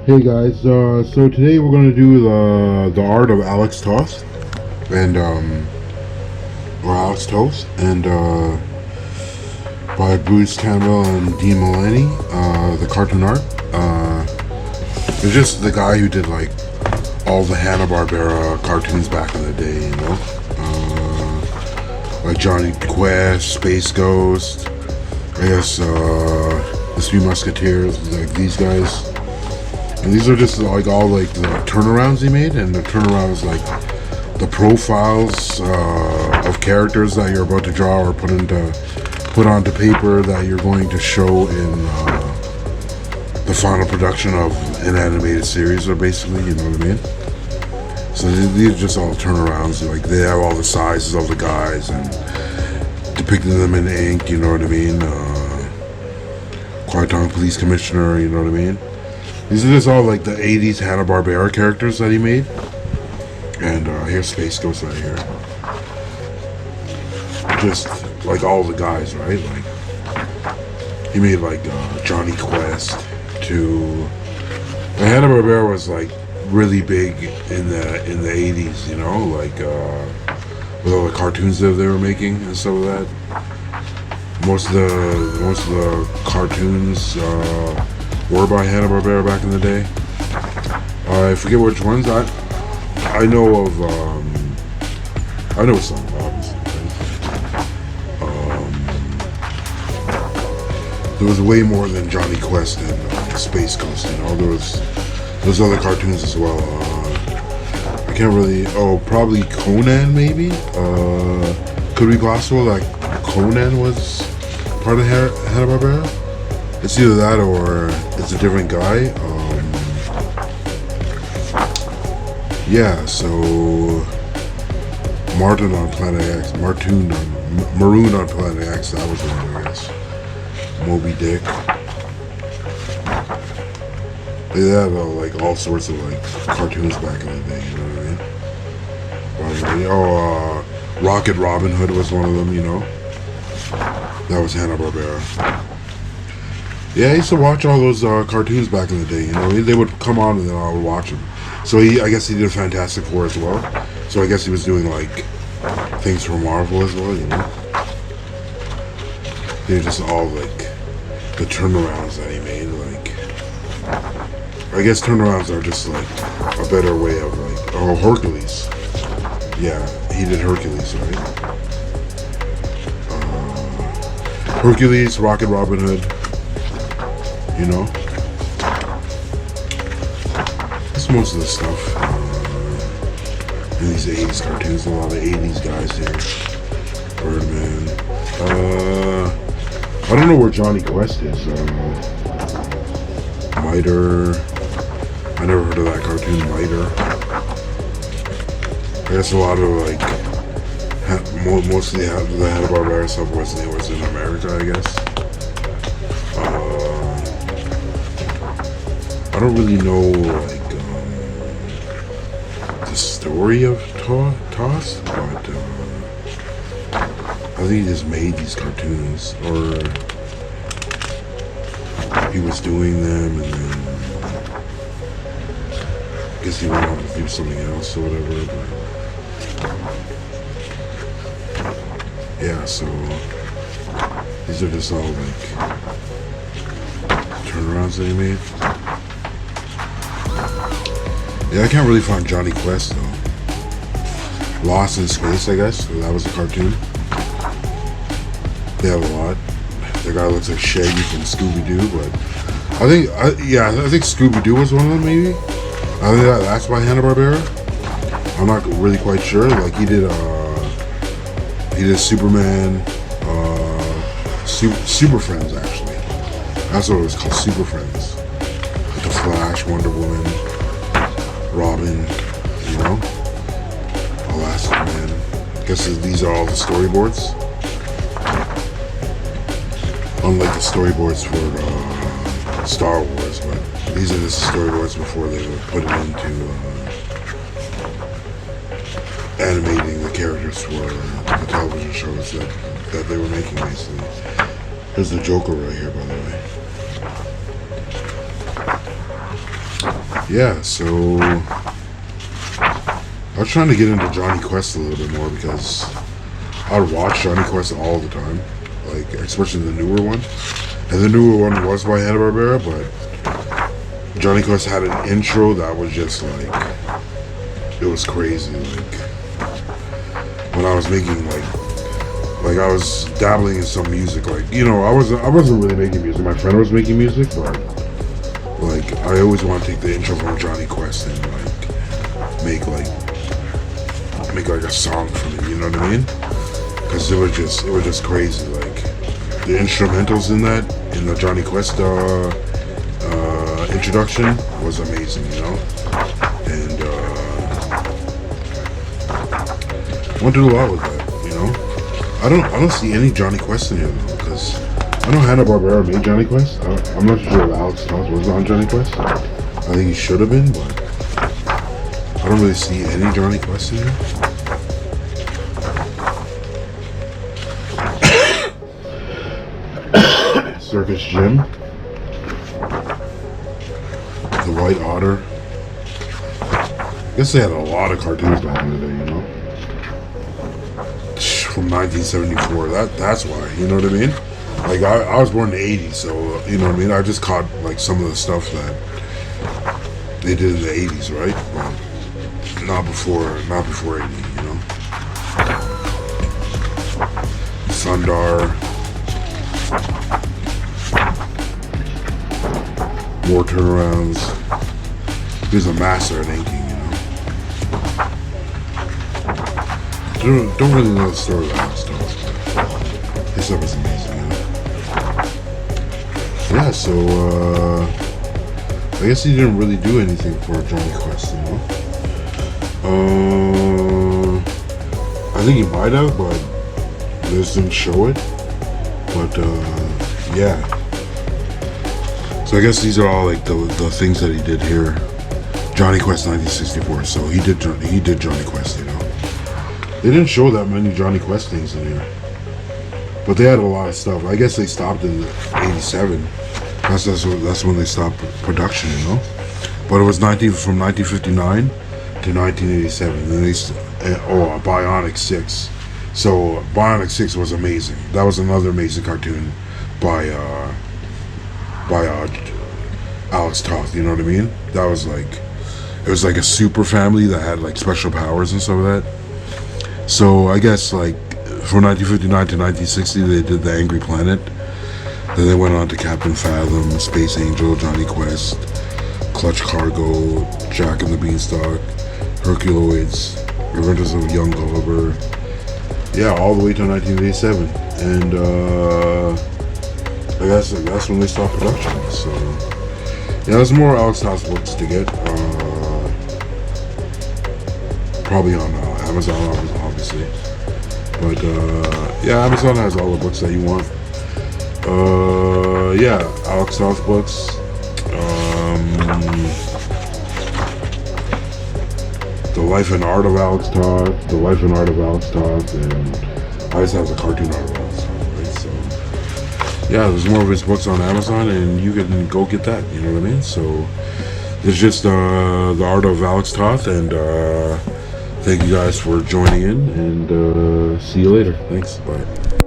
Hey guys, so today we're gonna do the art of Alex Toth and or Alex Toth and by Bruce Campbell and Dean Mullaney. The cartoon art. It's just the guy who did like all the Hanna-Barbera cartoons back in the day, you know, like Johnny Quest, Space Ghost, I guess the Three Musketeers, like these guys. And these are just like all like the turnarounds he made, and the turnarounds like the profiles of characters that you're about to draw or put onto paper that you're going to show in the final production of an animated series, or basically, you know what I mean? So these are just all turnarounds. Like they have all the sizes of the guys and depicting them in ink, you know what I mean? Kwartong Police Commissioner, you know what I mean? These are just all like the 80s Hanna-Barbera characters that he made. And here's Space Ghost right here. Just like all the guys, right? Like he made like Johnny Quest to... The Hanna-Barbera was like really big in the 80s, you know? Like with all the cartoons that they were making and stuff like that. Most of the cartoons were by Hanna-Barbera back in the day. I forget which ones. I know of. I know some, obviously. There was way more than Johnny Quest and Space Ghost. You know, there was other cartoons as well. I can't really. Oh, probably Conan, maybe. Could be possible that Conan was part of Hanna-Barbera. It's either that or it's a different guy. Yeah, so Maroon on Planet X, that was one, I guess. Moby Dick. They had like all sorts of like cartoons back in the day, you know what I mean? Rocket Robin Hood was one of them, you know. That was Hanna-Barbera. Yeah, I used to watch all those cartoons back in the day. You know, they would come on and then I would watch them. So I guess he did Fantastic Four as well. So I guess he was doing like things for Marvel as well. You know, they're just all like the turnarounds that he made. Like, I guess turnarounds are just like a better way of like Hercules. Yeah, he did Hercules, right? Hercules, Rocket Robin Hood. You know, that's most of the stuff in these 80s cartoons. A lot of 80s guys here. Birdman. I don't know where Johnny Quest is. Miter. I never heard of that cartoon, Miter. I guess a lot of like mostly the Hanna-Barbera stuff was in America, I guess. I don't really know like the story of Toth, but I think he just made these cartoons, or he was doing them, and then I guess he went on to do something else or whatever. But yeah, so these are just all like turnarounds that he made. Yeah, I can't really find Johnny Quest though. Lost in Space, I guess. So that was a cartoon. They have a lot. The guy looks like Shaggy from Scooby-Doo, but I think Scooby-Doo was one of them, maybe. I think that's by Hanna-Barbera. I'm not really quite sure. Like he did Superman, Super Friends actually. That's what it was called, Super Friends. With the Flash, Wonder Woman, Robin, you know, Elastic Man. I guess these are all the storyboards. Unlike the storyboards for Star Wars, but these are just the storyboards before they would put it into animating the characters for the television shows that they were making, basically. Here's the Joker right here, by the way. Yeah, so I was trying to get into Johnny Quest a little bit more because I would watch Johnny Quest all the time, like especially the newer one. And the newer one was by Hanna-Barbera, but Johnny Quest had an intro that was just like, it was crazy. Like when I was making like I was dabbling in some music, like, you know, I wasn't really making music. My friend was making music, but like I always want to take the intro from Johnny Quest and like make like a song from it. You know what I mean? Because it was just crazy. Like the instrumentals in the Johnny Quest introduction was amazing. You know, and I went through a lot with that. You know. I don't see any Johnny Quest in here though, because I know Hanna-Barbera made Johnny Quest. I'm not sure if Alex Toth was on Johnny Quest. I think he should have been, but I don't really see any Johnny Quest in here. Circus Jim, the White Otter. I guess they had a lot of cartoons back in the day, you know. From 1974. That's why, you know what I mean? Like I was born in the 80s, so you know what I mean? I just caught like some of the stuff that they did in the 80s, right? But not before 80, you know? Sundar, more turnarounds. He's a master at inking, you know? Don't really know the story of Alex Toth, but his stuff is amazing, you know? Yeah, so I guess he didn't really do anything for Johnny Quest, you know? I think he might have, but they just didn't show it. But yeah. So I guess these are all like the things that he did here. Johnny Quest 1964. So he did Johnny Quest, you know. They didn't show that many Johnny Quest things in here, but they had a lot of stuff. I guess they stopped in '87. That's when they stopped production, you know. But it was from 1959 to 1987. And then Bionic 6. So Bionic 6 was amazing. That was another amazing cartoon by Alex Toth. You know what I mean? That was like, it was like a super family that had like special powers and stuff like that. So I guess like from 1959 to 1960 they did The Angry Planet. Then they went on to Captain Fathom, Space Angel, Johnny Quest, Clutch Cargo, Jack and the Beanstalk, Herculoids, Adventures of Young Gulliver. Yeah, all the way to 1987. And I guess that's when they stopped production. So yeah, there's more Alex Toth books to get. Probably on Amazon, obviously. But yeah, Amazon has all the books that you want. Yeah, Alex Toth books. The Life and Art of Alex Toth, and I just have the Cartoon Art of Alex Toth, right? So yeah, there's more of his books on Amazon, and you can go get that. You know what I mean? So it's just the Art of Alex Toth, and thank you guys for joining in, and see you later. Thanks. Bye.